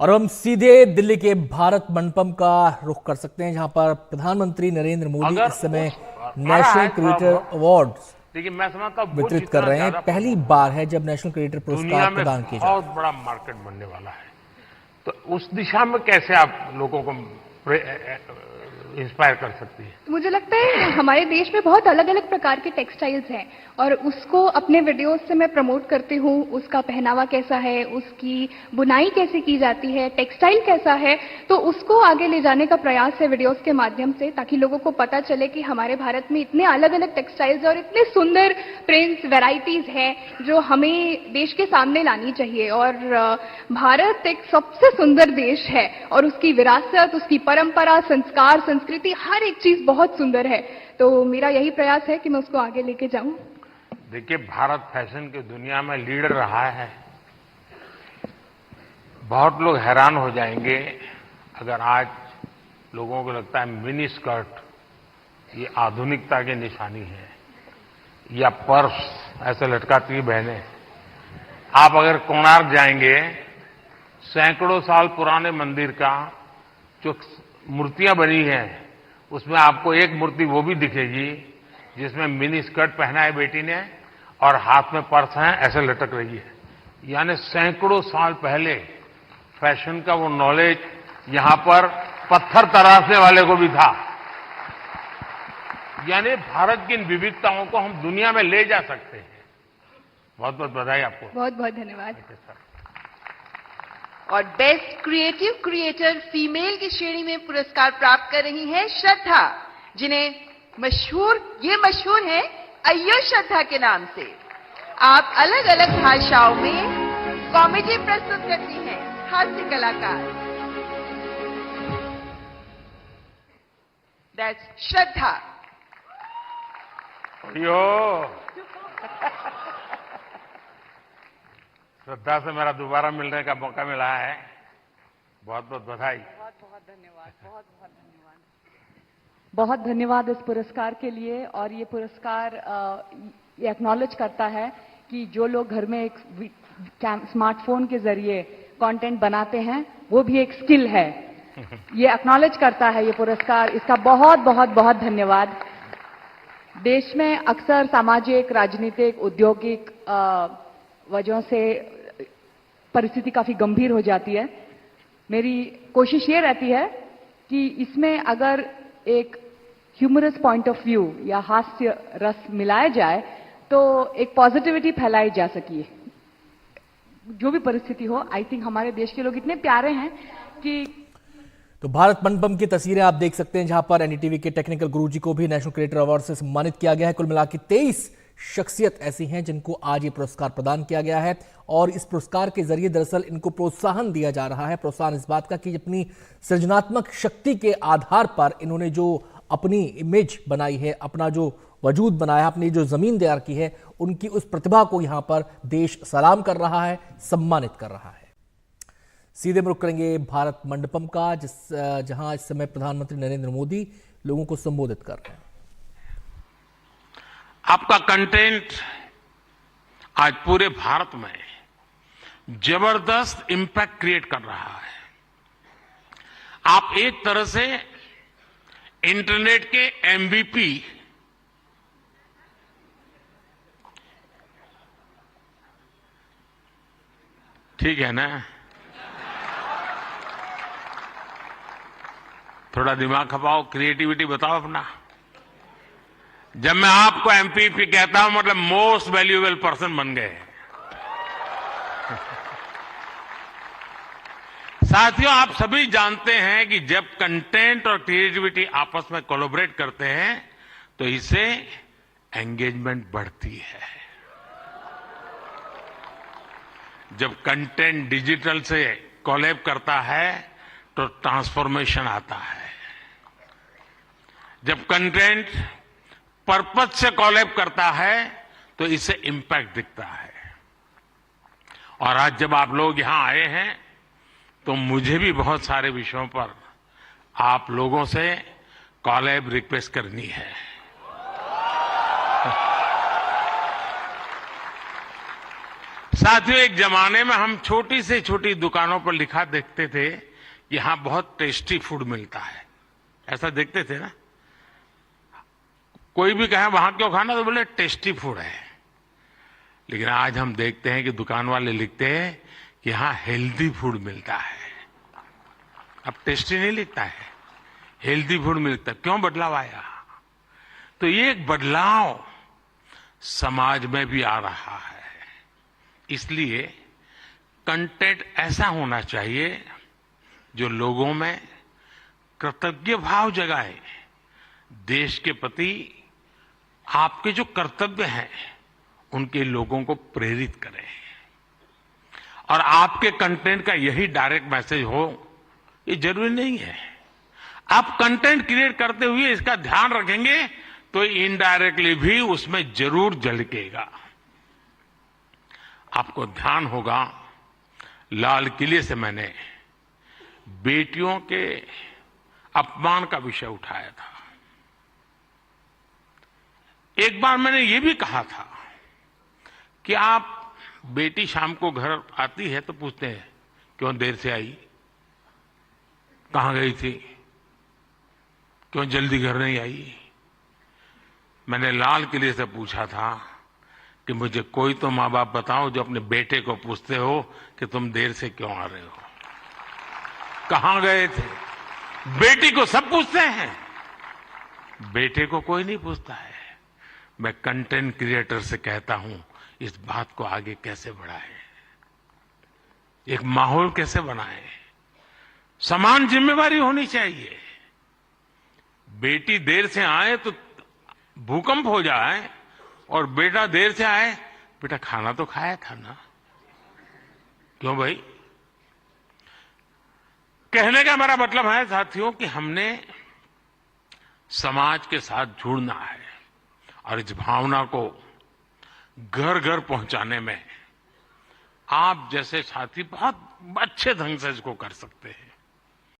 और हम सीधे दिल्ली के भारत मंडपम का रुख कर सकते हैं, जहां पर प्रधानमंत्री नरेंद्र मोदी इस समय नेशनल क्रिएटर अवार्ड देखिए, मैं समझता हूं वितरित कर रहे हैं। पहली बार है जब नेशनल क्रिएटर पुरस्कार प्रदान किए जाते हैं। बहुत बड़ा मार्केट बनने वाला है, तो उस दिशा में कैसे आप लोगों को इंस्पायर कर सकती है? मुझे लगता है हमारे देश में बहुत अलग अलग प्रकार के टेक्सटाइल्स हैं और उसको अपने वीडियोस से मैं प्रमोट करती हूँ। उसका पहनावा कैसा है, उसकी बुनाई कैसे की जाती है, टेक्सटाइल कैसा है, तो उसको आगे ले जाने का प्रयास है वीडियोस के माध्यम से, ताकि लोगों को पता चले कि हमारे भारत में इतने अलग अलग टेक्सटाइल्स और इतने सुंदर प्रिंट्स, वेराइटीज हैं जो हमें देश के सामने लानी चाहिए। और भारत एक सबसे सुंदर देश है और उसकी विरासत, उसकी परंपरा, संस्कार, संस्कृति, हर एक चीज बहुत सुंदर है। तो मेरा यही प्रयास है कि मैं उसको आगे लेके जाऊं। देखिए, भारत फैशन की दुनिया में लीडर रहा है। बहुत लोग हैरान हो जाएंगे अगर आज लोगों को लगता है मिनी स्कर्ट ये आधुनिकता की निशानी है, या पर्स ऐसे लटकाती है बहनें। आप अगर कोणार्क जाएंगे, सैकड़ों साल पुराने मंदिर का जो मूर्तियां बनी हैं, उसमें आपको एक मूर्ति वो भी दिखेगी जिसमें मिनी स्कर्ट पहना है बेटी ने और हाथ में पर्स है, ऐसे लटक रही है। यानी सैकड़ों साल पहले फैशन का वो नॉलेज यहां पर पत्थर तराशने वाले को भी था। यानी भारत की इन विविधताओं को हम दुनिया में ले जा सकते हैं। बहुत बहुत बधाई आपको। बहुत बहुत धन्यवाद। और बेस्ट क्रिएटिव क्रिएटर फीमेल की श्रेणी में पुरस्कार प्राप्त कर रही हैं श्रद्धा, जिन्हें मशहूर है अय्यो श्रद्धा के नाम से। आप अलग अलग भाषाओं में कॉमेडी प्रस्तुत करती हैं, हास्य कलाकार। दैट्स श्रद्धा। अय्यो श्रद्धा से मेरा दोबारा मिलने का मौका मिला है। बहुत बहुत बधाई। बहुत बहुत धन्यवाद। बहुत बहुत धन्यवाद। बहुत धन्यवाद इस पुरस्कार के लिए। और ये पुरस्कार ये एक्नॉलेज करता है कि जो लोग घर में एक स्मार्टफोन के जरिए कंटेंट बनाते हैं, वो भी एक स्किल है। ये एक्नॉलेज करता है ये पुरस्कार। इसका बहुत बहुत बहुत धन्यवाद। देश में अक्सर सामाजिक, राजनीतिक, औद्योगिक वजहों से परिस्थिति काफी गंभीर हो जाती है। मेरी कोशिश ये रहती है कि इसमें अगर एक ह्यूमरस पॉइंट ऑफ व्यू या हास्य रस मिलाया जाए तो एक पॉजिटिविटी फैलाई जा सके। जो भी परिस्थिति हो, आई थिंक हमारे देश के लोग इतने प्यारे हैं कि। तो भारत मंडपम की तस्वीरें आप देख सकते हैं, जहां पर एनडीटीवी के टेक्निकल गुरुजी को भी नेशनल क्रिएटर अवार्ड से सम्मानित किया गया है। कुल मिलाकर 23 शख्सियत ऐसी हैं जिनको आज ये पुरस्कार प्रदान किया गया है। और इस पुरस्कार के जरिए दरअसल इनको प्रोत्साहन दिया जा रहा है। प्रोत्साहन इस बात का कि अपनी सृजनात्मक शक्ति के आधार पर इन्होंने जो अपनी इमेज बनाई है, अपना जो वजूद बनाया, अपनी जो जमीन तैयार की है, उनकी उस प्रतिभा को यहां पर देश सलाम कर रहा है, सम्मानित कर रहा है। सीधे रुख करेंगे भारत मंडपम का, जहां इस समय प्रधानमंत्री नरेंद्र मोदी लोगों को संबोधित कर रहे हैं। आपका कंटेंट आज पूरे भारत में जबरदस्त इंपैक्ट क्रिएट कर रहा है। आप एक तरह से इंटरनेट के एमवीपी ठीक है ना? थोड़ा दिमाग खपाओ, क्रिएटिविटी बताओ अपना। जब मैं आपको एमपीपी कहता हूं, मतलब मोस्ट वैल्यूएबल पर्सन बन गए। साथियों, आप सभी जानते हैं कि जब कंटेंट और क्रिएटिविटी आपस में कोलैबोरेट करते हैं तो इससे एंगेजमेंट बढ़ती है। जब कंटेंट डिजिटल से कोलैब करता है तो ट्रांसफॉर्मेशन आता है। जब कंटेंट पर्पस से कोलैब करता है तो इससे इंपैक्ट दिखता है। और आज जब आप लोग यहां आए हैं तो मुझे भी बहुत सारे विषयों पर आप लोगों से कोलैब रिक्वेस्ट करनी है। साथियों, एक जमाने में हम छोटी से छोटी दुकानों पर लिखा देखते थे, यहां बहुत टेस्टी फूड मिलता है, ऐसा देखते थे ना। कोई भी कहे वहां क्यों खाना, तो बोले टेस्टी फूड है। लेकिन आज हम देखते हैं कि दुकान वाले लिखते हैं कि यहां हेल्दी फूड मिलता है। अब टेस्टी नहीं लिखता है, हेल्दी फूड मिलता है। क्यों बदलाव आया? तो ये एक बदलाव समाज में भी आ रहा है। इसलिए कंटेंट ऐसा होना चाहिए जो लोगों में कृतज्ञ भाव जगाए, देश के प्रति आपके जो कर्तव्य हैं उनके लोगों को प्रेरित करें। और आपके कंटेंट का यही डायरेक्ट मैसेज हो, ये जरूरी नहीं है। आप कंटेंट क्रिएट करते हुए इसका ध्यान रखेंगे तो इनडायरेक्टली भी उसमें जरूर झलकेगा। आपको ध्यान होगा, लाल किले से मैंने बेटियों के अपमान का विषय उठाया था। एक बार मैंने ये भी कहा था कि आप बेटी शाम को घर आती है तो पूछते हैं क्यों देर से आई, कहां गई थी, क्यों जल्दी घर नहीं आई। मैंने लाल किले से पूछा था कि मुझे कोई तो माँ बाप बताओ जो अपने बेटे को पूछते हो कि तुम देर से क्यों आ रहे हो, कहां गए थे। बेटी को सब पूछते हैं, बेटे को कोई नहीं पूछता है। मैं कंटेंट क्रिएटर से कहता हूं, इस बात को आगे कैसे बढ़ाएं, एक माहौल कैसे बनाएं। समान जिम्मेवारी होनी चाहिए। बेटी देर से आए तो भूकंप हो जाए और बेटा देर से आए, बेटा खाना तो खाया था ना, क्यों भाई। कहने का मेरा मतलब है साथियों कि हमने समाज के साथ जुड़ना है और इस भावना को घर घर पहुंचाने में आप जैसे साथी बहुत अच्छे ढंग से इसको कर सकते हैं।